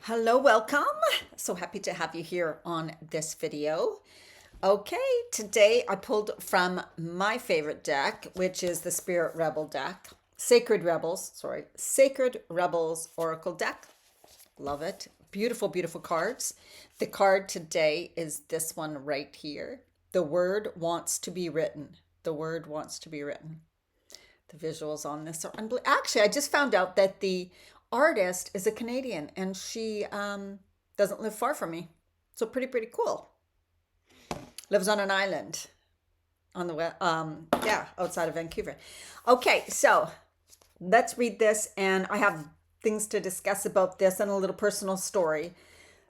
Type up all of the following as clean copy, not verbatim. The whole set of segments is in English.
Hello, welcome. So happy to have you here on this video. Okay, today I pulled from my favorite deck, which is the Spirit Rebel deck. Sacred Rebels Oracle deck. Love it. Beautiful, beautiful cards. The card today is this one right here. The word wants to be written. The word wants to be written. The visuals on this are unbelievable. Actually, I just found out that the artist is a Canadian and she doesn't live far from me. So pretty cool. Lives on an island on the outside of Vancouver. Okay, so let's read this, and I have things to discuss about this and a little personal story.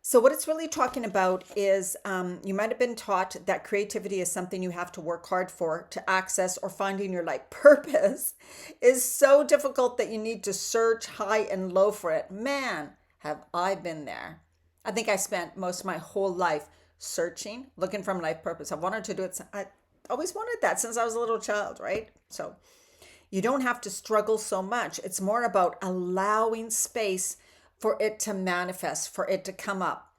So what it's really talking about is you might have been taught that creativity is something you have to work hard for to access, or finding your life purpose is so difficult that you need to search high and low for it. Man, have I been there. I think I spent most of my whole life searching, looking for my life purpose. I wanted to do it. I always wanted that since I was a little child, right? So you don't have to struggle so much. It's more about allowing space for it to manifest, for it to come up.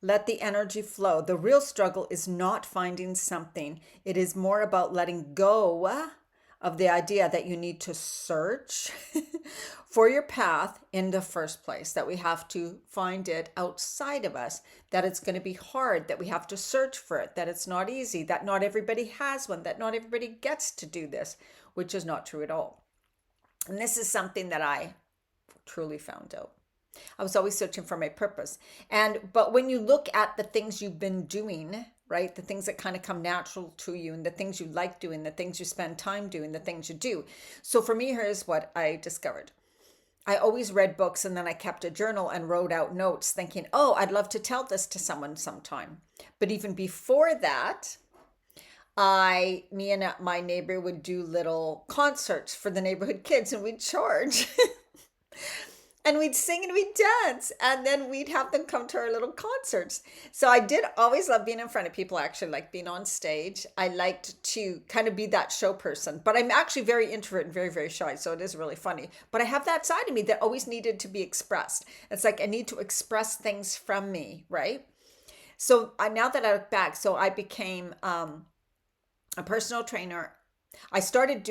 Let the energy flow. The real struggle is not finding something. It is more about letting go of the idea that you need to search for your path in the first place, that we have to find it outside of us, that it's going to be hard, that we have to search for it, that it's not easy, that not everybody has one, that not everybody gets to do this, which is not true at all. And this is something that I truly found out. I was always searching for my purpose. But when you look at the things you've been doing, right? The things that kind of come natural to you, and the things you like doing, the things you spend time doing, the things you do. So for me, here's what I discovered. I always read books, and then I kept a journal and wrote out notes thinking, oh, I'd love to tell this to someone sometime. But even before that, me and my neighbor would do little concerts for the neighborhood kids, and we'd charge. And we'd sing and we'd dance, and then we'd have them come to our little concerts. So I did always love being in front of people. I actually liked being on stage. I liked to kind of be that show person, but I'm actually very introverted and very shy. So it is really funny, but I have that side of me that always needed to be expressed. It's like I need to express things from me, right? So now that I look back, so I became a personal trainer. I started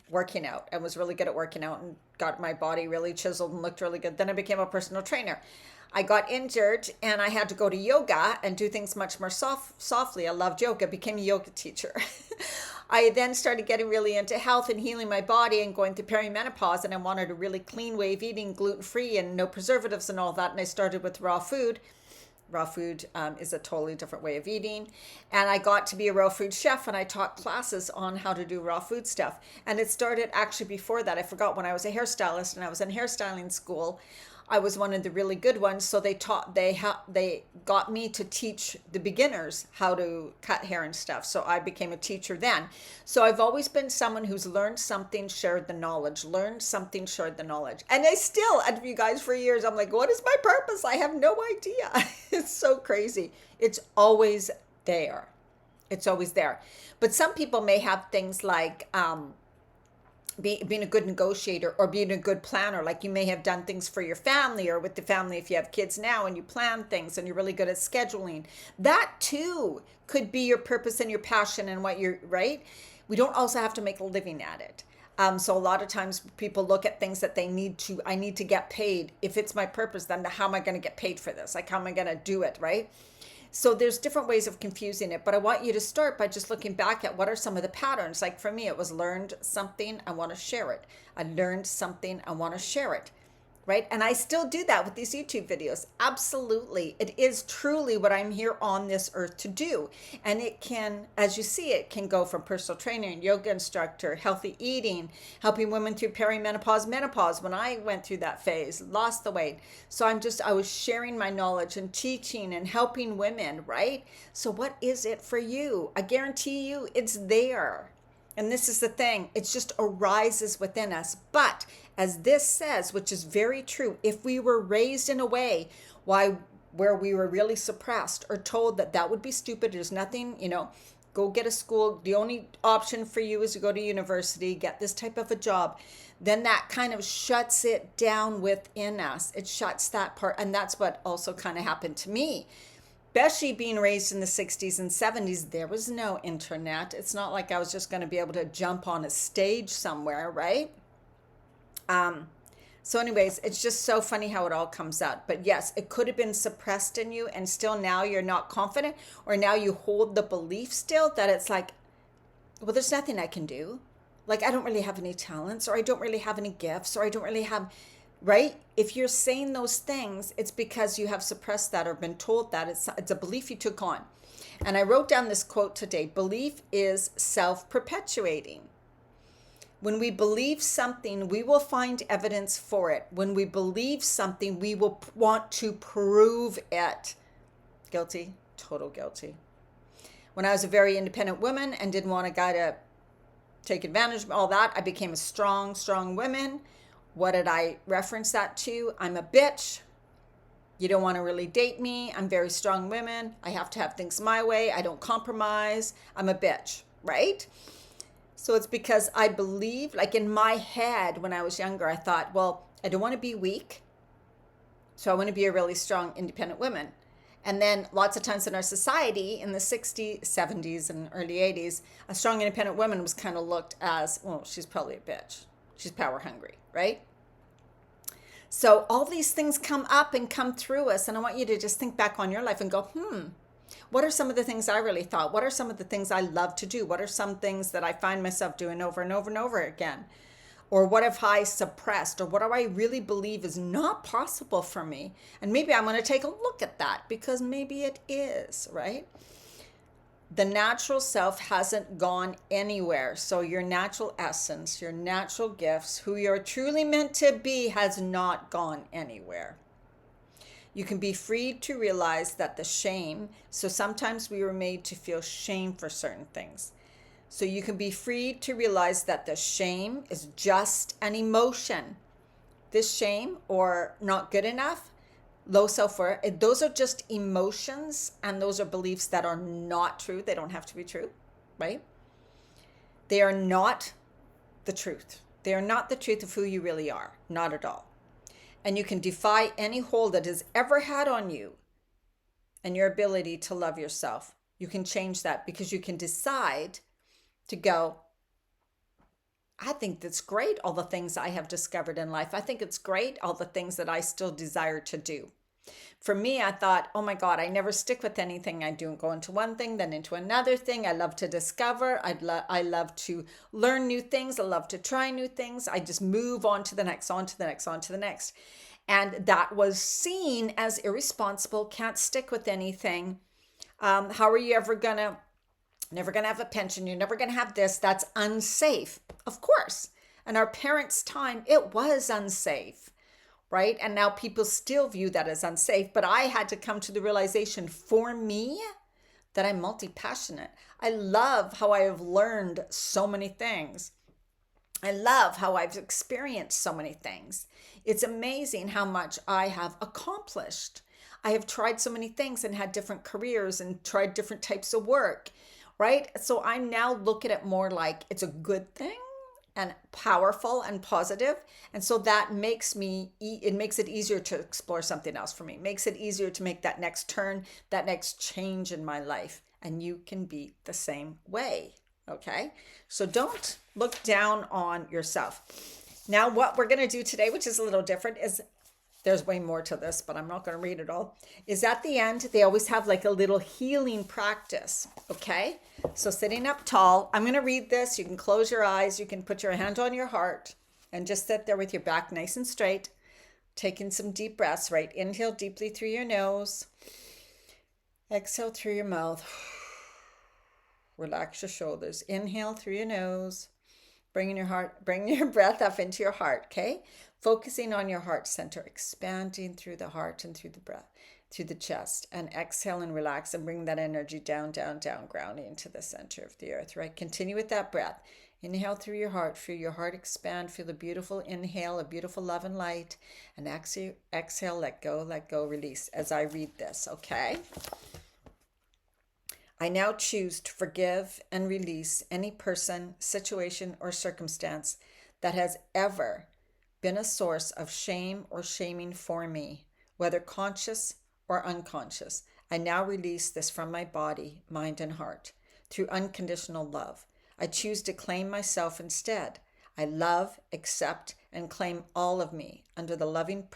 working out and was really good at working out and got my body really chiseled and looked really good. Then I became a personal trainer. I got injured and I had to go to yoga and do things much more softly. I loved yoga, became a yoga teacher. I then started getting really into health and healing my body and going through perimenopause, and I wanted a really clean way of eating, gluten-free and no preservatives and all that. And I started with raw food. Raw food is a totally different way of eating. And I got to be a raw food chef, and I taught classes on how to do raw food stuff. And it started actually before that. I forgot, when I was a hairstylist and I was in hairstyling school, I was one of the really good ones. So they got me to teach the beginners how to cut hair and stuff. So I became a teacher then. So I've always been someone who's learned something, shared the knowledge, learned something, shared the knowledge. And I still, and you guys, for years, I'm like, what is my purpose? I have no idea. It's so crazy. It's always there. It's always there. But some people may have things like, being a good negotiator or being a good planner. Like you may have done things for your family or with the family if you have kids now, and you plan things and you're really good at scheduling. That too could be your purpose and your passion and what you're, right? We don't also have to make a living at it. So a lot of times people look at things that I need to get paid. If it's my purpose, then how am I going to get paid for this? Like, how am I going to do it, right? So there's different ways of confusing it, but I want you to start by just looking back at what are some of the patterns. Like for me, it was learned something, I want to share it. I learned something, I want to share it, right? And I still do that with these YouTube videos. Absolutely. It is truly what I'm here on this earth to do. And it can, as you see, it can go from personal trainer, yoga instructor, healthy eating, helping women through perimenopause, menopause. When I went through that phase, lost the weight. So I was sharing my knowledge and teaching and helping women, right? So what is it for you? I guarantee you it's there. And this is the thing, it just arises within us. But as this says, which is very true, if we were raised in a way where we were really suppressed or told that would be stupid, there's nothing, go get a school, the only option for you is to go to university, get this type of a job, then that kind of shuts it down within us. It shuts that part. And that's what also kind of happened to me. Especially being raised in the 60s and 70s, there was no internet. It's not like I was just going to be able to jump on a stage somewhere, right? So, anyways, it's just so funny how it all comes out. But yes, it could have been suppressed in you, and still now you're not confident, or now you hold the belief still that it's like, well, there's nothing I can do. Like, I don't really have any talents, or I don't really have any gifts, or I don't really have, right? If you're saying those things, it's because you have suppressed that or been told that. It's a belief you took on. And I wrote down this quote today: belief is self perpetuating. When we believe something, we will find evidence for it. When we believe something, we will want to prove it. Guilty, total guilty. When I was a very independent woman and didn't want a guy to take advantage of all that, I became a strong, strong woman. What did I reference that to? I'm a bitch. You don't want to really date me. I'm very strong woman. I have to have things my way. I don't compromise. I'm a bitch, right? So it's because I believe, like in my head when I was younger, I thought, well, I don't want to be weak. So I want to be a really strong, independent woman. And then lots of times in our society in the 60s, 70s, and early 80s, a strong, independent woman was kind of looked as, well, she's probably a bitch. She's power hungry, right? So all these things come up and come through us. And I want you to just think back on your life and go, what are some of the things I really thought? What are some of the things I love to do? What are some things that I find myself doing over and over and over again? Or what have I suppressed? Or what do I really believe is not possible for me? And maybe I'm going to take a look at that because maybe it is, right? The natural self hasn't gone anywhere. So your natural essence, your natural gifts, who you're truly meant to be has not gone anywhere. You can be freed to realize that the shame, so sometimes we were made to feel shame for certain things. So you can be freed to realize that the shame is just an emotion. This shame or not good enough, low self-worth, those are just emotions, and those are beliefs that are not true. They don't have to be true, right? They are not the truth. They are not the truth of who you really are, not at all. And you can defy any hold that has ever had on you and your ability to love yourself. You can change that because you can decide to go, I think that's great, all the things I have discovered in life. I think it's great, all the things that I still desire to do. For me, I thought, oh my God, I never stick with anything I do. Go into one thing, then into another thing. I love to discover. I love to learn new things. I love to try new things. I just move on to the next, on to the next, on to the next. And that was seen as irresponsible. Can't stick with anything. How are you ever gonna, never gonna have a pension? You're never gonna have this. That's unsafe. Of course. In our parents' time, it was unsafe. Right? And now people still view that as unsafe. But I had to come to the realization for me that I'm multi-passionate. I love how I have learned so many things. I love how I've experienced so many things. It's amazing how much I have accomplished. I have tried so many things and had different careers and tried different types of work, right? So I now look at it more like it's a good thing and powerful and positive. And so that makes it makes it easier to explore something else for me. It makes it easier to make that next turn, that next change in my life. And you can be the same way. Okay. So don't look down on yourself. Now, what we're going to do today, which is a little different, is there's way more to this, but I'm not going to read it all, is at the end, they always have like a little healing practice. Okay. So sitting up tall, I'm going to read this. You can close your eyes. You can put your hand on your heart and just sit there with your back nice and straight, taking some deep breaths, right? Inhale deeply through your nose. Exhale through your mouth. Relax your shoulders. Inhale through your nose. Bring your breath up into your heart, okay? Focusing on your heart center, expanding through the heart and through the breath, through the chest. And exhale and relax and bring that energy down, down, down, grounding into the center of the earth, right? Continue with that breath. Inhale through your heart, feel your heart expand, feel a beautiful inhale, a beautiful love and light. And exhale, let go, release as I read this, okay? I now choose to forgive and release any person, situation, or circumstance that has ever been a source of shame or shaming for me, whether conscious or unconscious. I now release this from my body, mind, and heart through unconditional love. I choose to claim myself instead. I love, accept, and claim all of me under the loving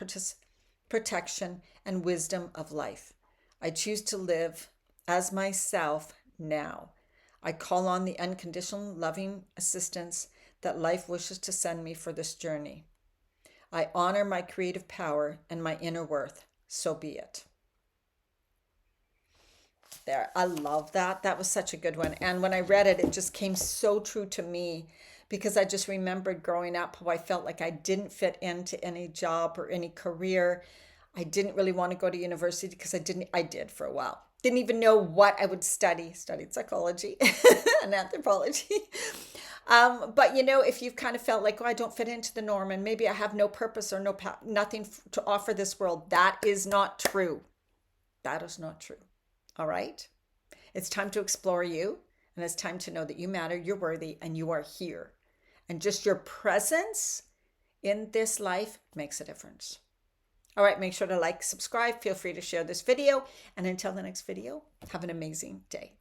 protection and wisdom of life. I choose to live as myself now. I call on the unconditional loving assistance that life wishes to send me for this journey. I honor my creative power and my inner worth. So be it. There, I love that. That was such a good one. And when I read it, it just came so true to me because I just remembered growing up how I felt like I didn't fit into any job or any career. I didn't really want to go to university because I did for a while. Didn't even know what I would study. Studied psychology and anthropology. But if you've kind of felt like, oh, I don't fit into the norm and maybe I have no purpose or nothing to offer this world, that is not true. That is not true. All right? It's time to explore you, and it's time to know that you matter, you're worthy, and you are here. And just your presence in this life makes a difference. All right, make sure to like, subscribe, feel free to share this video, and until the next video, have an amazing day.